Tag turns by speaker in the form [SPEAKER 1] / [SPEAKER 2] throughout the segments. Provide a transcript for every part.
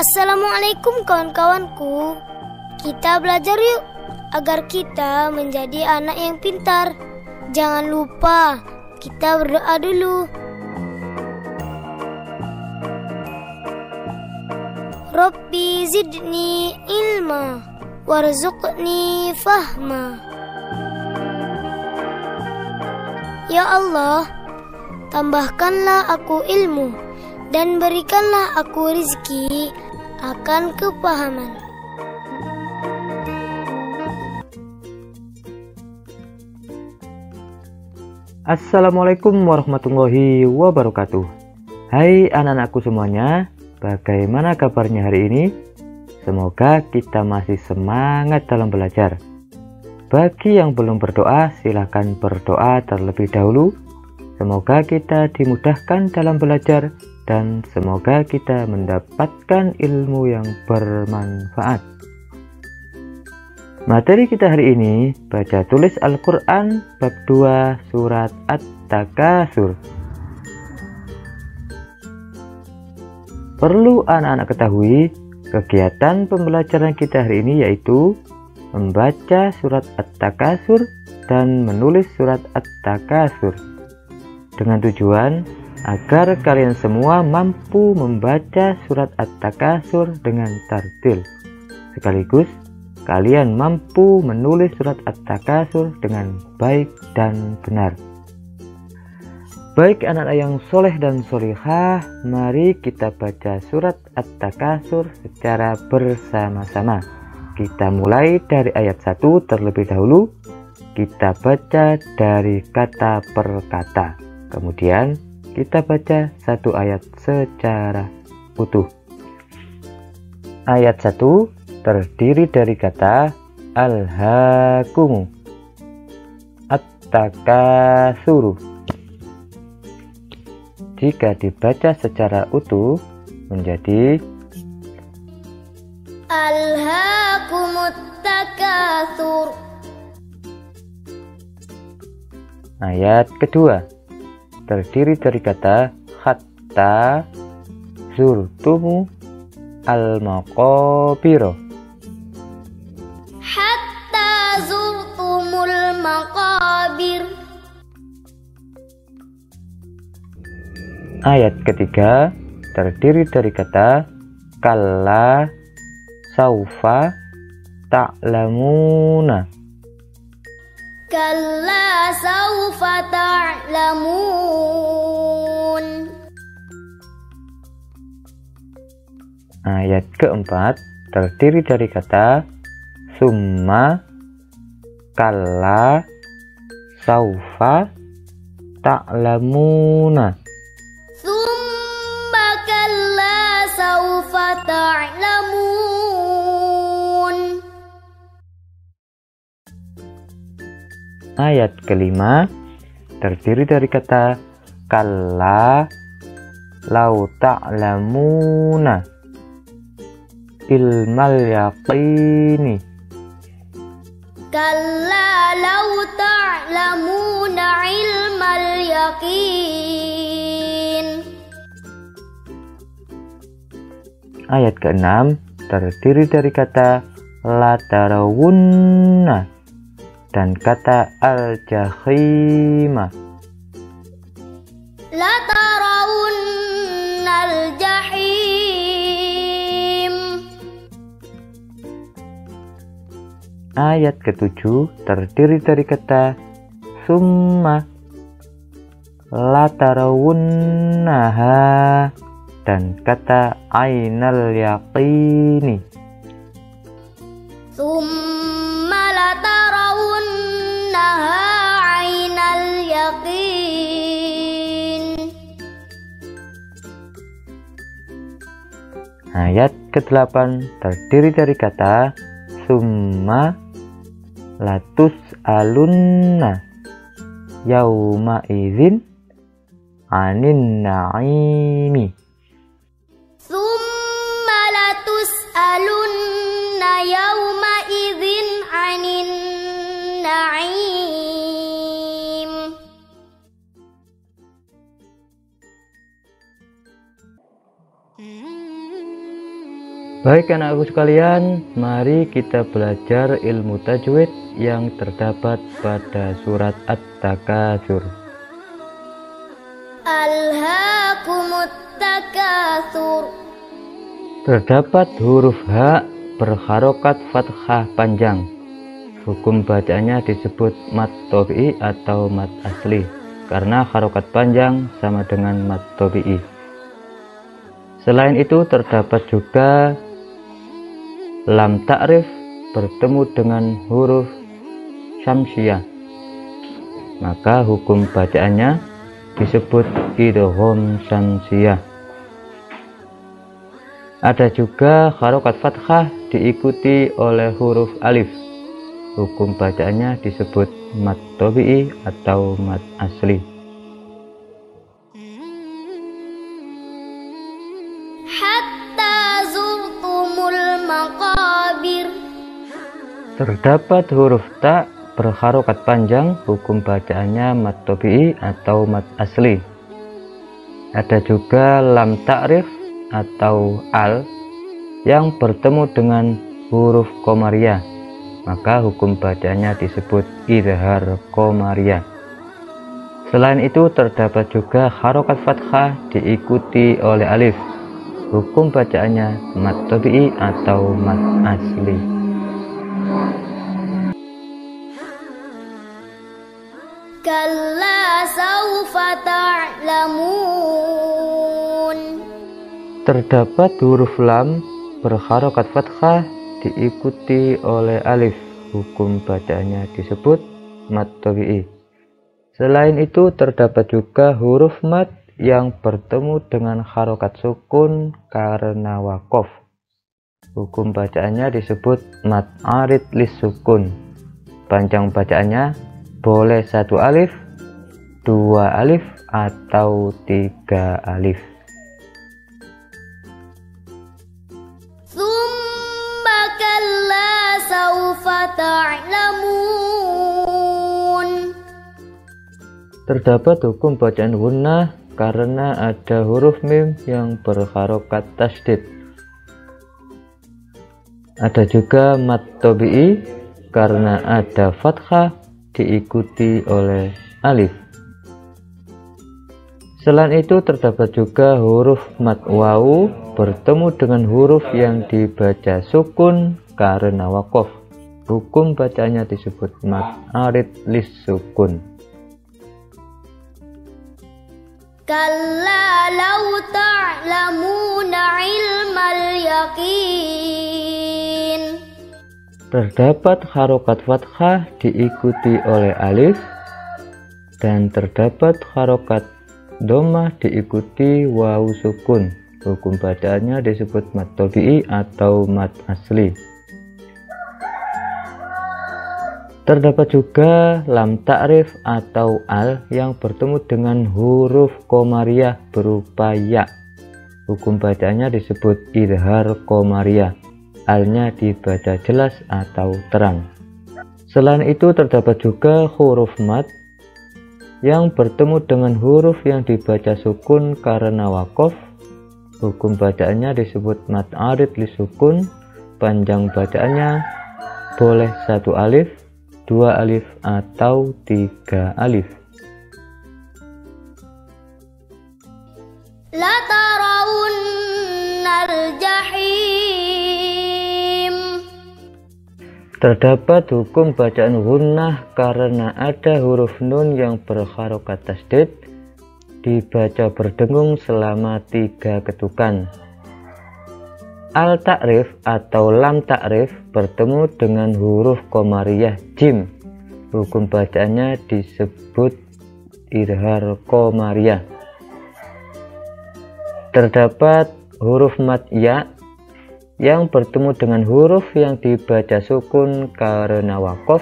[SPEAKER 1] Assalamualaikum kawan-kawanku. Kita belajar yuk agar kita menjadi anak yang pintar. Jangan lupa kita berdoa dulu. Rabbi zidni ilma warzuqni fahma. Ya Allah, tambahkanlah aku ilmu dan berikanlah aku rezeki akan kepahaman.
[SPEAKER 2] Assalamualaikum warahmatullahi wabarakatuh. Hai anak-anakku semuanya, bagaimana kabarnya hari ini? Semoga kita masih semangat dalam belajar. Bagi yang belum berdoa, silakan berdoa terlebih dahulu. Semoga kita dimudahkan dalam belajar dan semoga kita mendapatkan ilmu yang bermanfaat. Materi kita hari ini baca tulis Al-Quran bab 2 surat At-Takasur. Perlu anak-anak ketahui, kegiatan pembelajaran kita hari ini yaitu membaca surat At-Takasur dan menulis surat At-Takasur, dengan tujuan agar kalian semua mampu membaca surat At-Takasur dengan tartil. Sekaligus kalian mampu menulis surat At-Takasur dengan baik dan benar. Baik anak-anak yang soleh dan solihah, mari kita baca surat At-Takasur secara bersama-sama. Kita mulai dari ayat 1 terlebih dahulu. Kita baca dari kata per kata. Kemudian kita baca satu ayat secara utuh. Ayat 1 terdiri dari kata Al-Hakumu At-Takasuru. Jika dibaca secara utuh menjadi
[SPEAKER 1] Alhaakumut takatsur.
[SPEAKER 2] Ayat kedua terdiri dari kata hatta zurtumu al-maqabiro.
[SPEAKER 1] Hatta zurtumul maqabir.
[SPEAKER 2] Ayat ketiga terdiri dari kata kalla saufa ta'lamuna.
[SPEAKER 1] Kalla saufa ta'lamun.
[SPEAKER 2] Ayat keempat terdiri dari kata summa kalla saufa ta'lamuna.
[SPEAKER 1] Summa kalla saufa ta'lamun.
[SPEAKER 2] Ayat kelima terdiri dari kata kalla lau ta'lamuna ilmal yaqini.
[SPEAKER 1] Kalla lau ta'lamuna ilmal yaqin.
[SPEAKER 2] Ayat keenam terdiri dari kata la tarawunna dan kata al-jahima.
[SPEAKER 1] La tarawunnal jahim.
[SPEAKER 2] Ayat ketujuh terdiri dari kata summa la tarawunnaha dan kata ainal yaqini.
[SPEAKER 1] Summa la tarawunnaha ainal yaqin.
[SPEAKER 2] Ayat ke-8 terdiri dari kata summa latus alunna yauma idzin anin naimi.
[SPEAKER 1] Summa latus'alunna yauma idzin anin na'im.
[SPEAKER 2] Baik anakku sekalian, mari kita belajar ilmu tajwid yang terdapat pada surat At-Takatsur.
[SPEAKER 1] Alhaakumut takatsur.
[SPEAKER 2] Terdapat huruf H berharokat fathah panjang. Hukum bacaannya disebut mad tabi'i atau mad asli, karena harokat panjang sama dengan mad tabi'i. Selain itu terdapat juga lam ta'rif bertemu dengan huruf syamsiyah, maka hukum bacaannya disebut idgham syamsiyah. Ada juga harokat fathah diikuti oleh huruf alif. Hukum bacaannya disebut mad tabi'i atau mad asli.
[SPEAKER 1] Hatta zurtumul maqabir.
[SPEAKER 2] Terdapat huruf ta berharokat panjang, hukum bacaannya mad tabi'i atau mad asli. Ada juga lam ta'rif atau al yang bertemu dengan huruf qamariyah, maka hukum bacaannya disebut idhar qamariyah. Selain itu terdapat juga harokat fathah diikuti oleh alif. Hukum bacaannya mad tabi'i atau mad asli.
[SPEAKER 1] Kalla sawfa ta'lamun.
[SPEAKER 2] Terdapat huruf lam berharokat fathah diikuti oleh alif. Hukum bacaannya disebut mad tabi'i. Selain itu terdapat juga huruf mad yang bertemu dengan harokat sukun karena wakof. Hukum bacaannya disebut mad arid lis sukun. Panjang bacaannya boleh 1 alif, 2 alif, atau 3 alif.
[SPEAKER 1] Tsumma kalla sawfa ta'lamun.
[SPEAKER 2] Terdapat hukum bacaan gunnah karena ada huruf mim yang berharokat tasdid. Ada juga mad tabi'i karena ada fathah diikuti oleh alif. Selain itu terdapat juga huruf mad wawu bertemu dengan huruf yang dibaca sukun karena wakof. Hukum bacanya disebut mad arid lis sukun.
[SPEAKER 1] Kalla law ta'lamuna ilmal yaqin.
[SPEAKER 2] Terdapat harokat fathah diikuti oleh alif, dan terdapat harokat dhammah diikuti wawu sukun. Hukum bacaannya disebut mad tabi'i atau mad asli. Terdapat juga lam ta'rif atau al yang bertemu dengan huruf qamariyah berupa ya. Hukum bacaannya disebut idhar qamariyah. Alnya dibaca jelas atau terang. Selain itu terdapat juga huruf mad yang bertemu dengan huruf yang dibaca sukun karena wakof. Hukum bacaannya disebut mad arid li sukun. Panjang bacaannya boleh 1 alif, 2 alif, atau 3 alif.
[SPEAKER 1] La tarawunnal jahim.
[SPEAKER 2] Terdapat hukum bacaan gunnah karena ada huruf nun yang berharokat tasdid, dibaca berdengung selama 3 ketukan. Al ta'rif atau lam ta'rif bertemu dengan huruf qamariyah jim. Hukum bacaannya disebut idhar qamariyah. Terdapat huruf mad ya yang bertemu dengan huruf yang dibaca sukun karena wakof.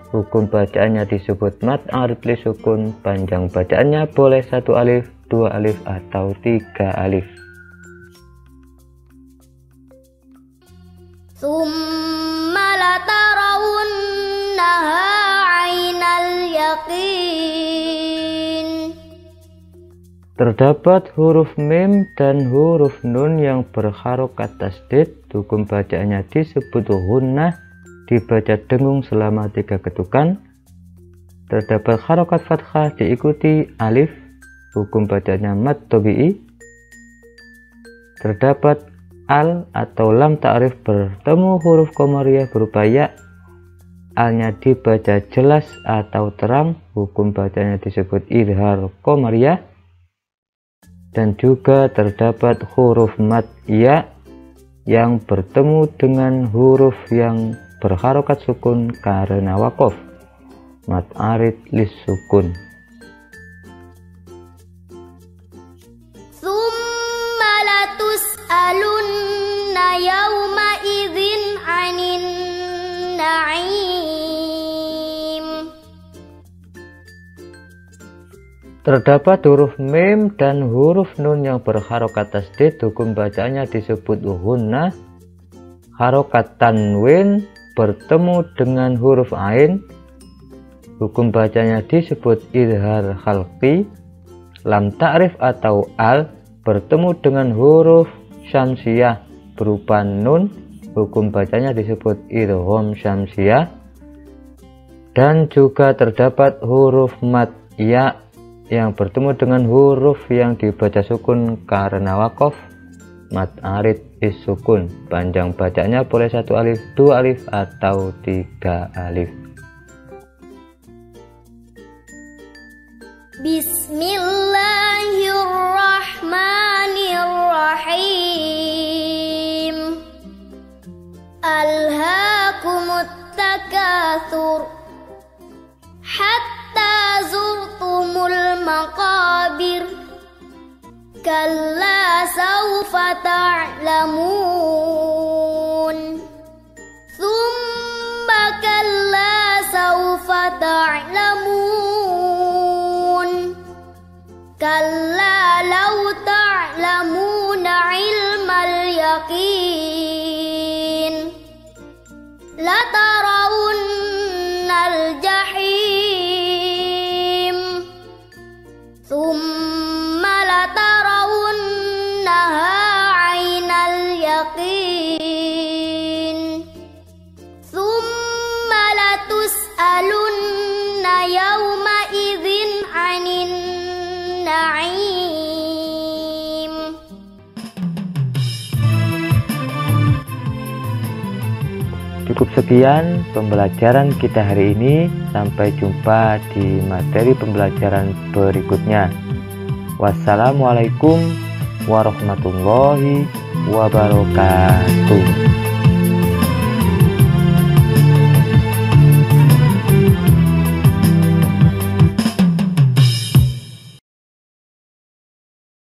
[SPEAKER 2] Hukum bacaannya disebut mad arid li sukun. Panjang bacaannya boleh 1 alif, 2 alif, atau 3 alif.
[SPEAKER 1] Tsumma latarawunnaha 'ainal yaqin.
[SPEAKER 2] Terdapat huruf mim dan huruf nun yang berharokat tasdid, hukum bacaannya disebut hunnah, dibaca dengung selama 3 ketukan. Terdapat harokat fathah diikuti alif, hukum bacaannya mad tabi'i. Terdapat al atau lam ta'rif bertemu huruf qamariyah berupa ya, alnya dibaca jelas atau terang, hukum bacanya disebut idhar qamariyah. Dan juga terdapat huruf mad ya yang bertemu dengan huruf yang berharokat sukun karena waqaf, mad arid lis sukun.
[SPEAKER 1] Tsumma latus'alunna yawma idzin 'anin na'im.
[SPEAKER 2] Terdapat huruf mim dan huruf nun yang berharokat tasdid, hukum bacaannya disebut hunnah. Harokat tanwin bertemu dengan huruf ain, hukum bacanya disebut idhar khalqi. Lam ta'rif atau al bertemu dengan huruf syamsiyah berupa nun, hukum bacanya disebut idgham syamsiyah. Dan juga terdapat huruf mad ya yang bertemu dengan huruf yang dibaca sukun karena waqaf, mad arid is sukun. Panjang bacanya boleh 1 alif, 2 alif atau 3 alif.
[SPEAKER 1] Bismillahirrahmanirrahim. Alhaakumut takatsur hatta zurtumul maqabir. Kalla sawfa ta'lamun. Tsumma kalla sawfa ta'lamun. Kalla law ta'lamuna ilmal yaqin la tarawunnal jahim. Tsumma la tarawunnaha 'ainal yaqin. Tsumma latus'alunna yawma idzin 'anin na'im.
[SPEAKER 2] Cukup sekian pembelajaran kita hari ini. Sampai jumpa di materi pembelajaran berikutnya. Wassalamualaikum warahmatullahi wabarakatuh.